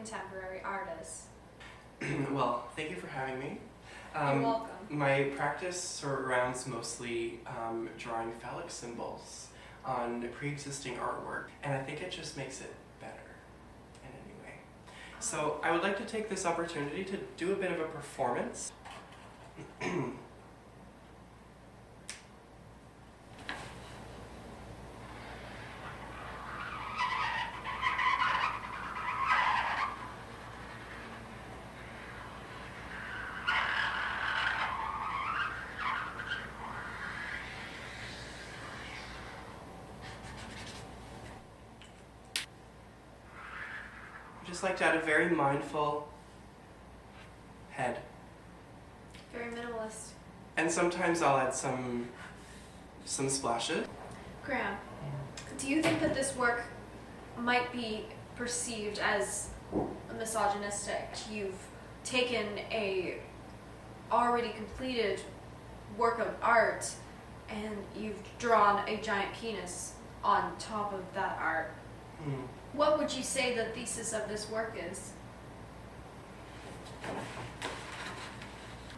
contemporary artist? Well, thank you for having me. You're welcome. My practice surrounds mostly drawing phallic symbols on pre-existing artwork, and I think it just makes it better in any way. So I would like to take this opportunity to do a bit of a performance. I just like to add a very mindful head. Very minimalist. And sometimes I'll add some splashes. Graham, do you think that this work might be perceived as misogynistic? You've taken a already completed work of art and you've drawn a giant penis on top of that art. What would you say the thesis of this work is?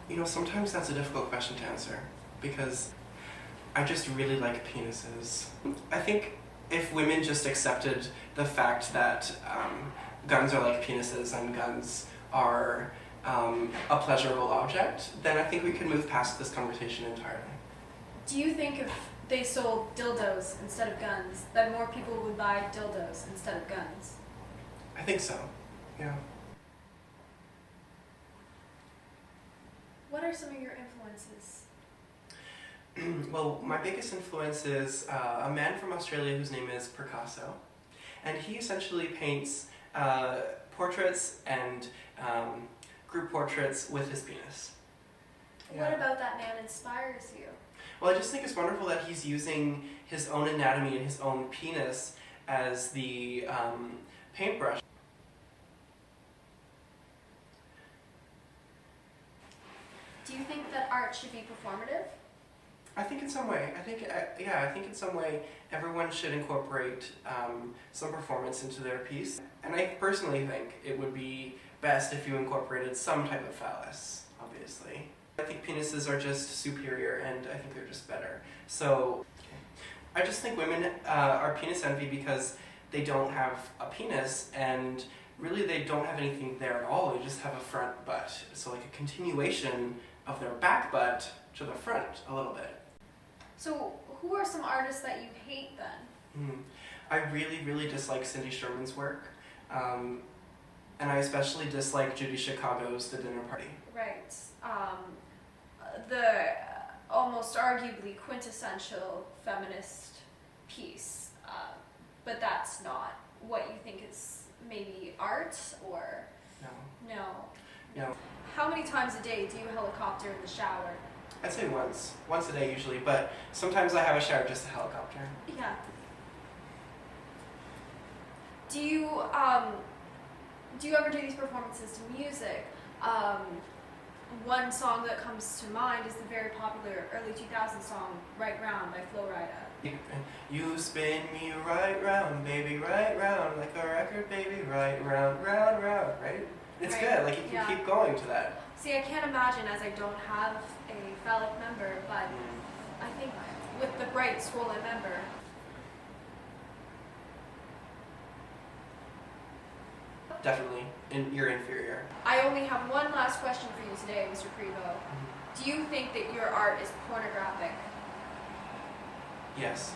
You know, sometimes that's a difficult question to answer because I just really like penises. I think if women just accepted the fact that guns are like penises and guns are a pleasurable object, then I think we could move past this conversation entirely. Do you think if they sold dildos instead of guns, then more people would buy dildos instead of guns? I think so, yeah. What are some of your influences? Well, my biggest influence is a man from Australia whose name is Picasso, and he essentially paints portraits and group portraits with his penis. What about that man inspires you? Well, I just think it's wonderful that he's using his own anatomy and his own penis as the paintbrush. Do you think that art should be performative? I think in some way. I think in some way everyone should incorporate some performance into their piece. And I personally think it would be best if you incorporated some type of phallus, obviously. I think penises are just superior, and I think they're just better. So I just think women are penis envy because they don't have a penis, and really they don't have anything there at all. They just have a front butt. So like a continuation of their back butt to the front a little bit. So who are some artists that you hate then? I really, really dislike Cindy Sherman's work. And I especially dislike Judy Chicago's The Dinner Party. Right. The almost arguably quintessential feminist piece, but that's not what you think is maybe art, or? No. No. How many times a day do you helicopter in the shower? I'd say once a day usually, but sometimes I have a shower just a helicopter. Yeah. Do you ever do these performances to music? One song that comes to mind is the very popular early 2000s song "Right Round" by Flo Rida. You spin me right round, baby, right round, like a record, baby, right round, round, round, right? It's right. Good, like you can keep going to that. See, I can't imagine, as I don't have a phallic member, but I think with the bright swollen member. Definitely, you're inferior. I only have one last question for you today, Mr. Prevo. Do you think that your art is pornographic? Yes.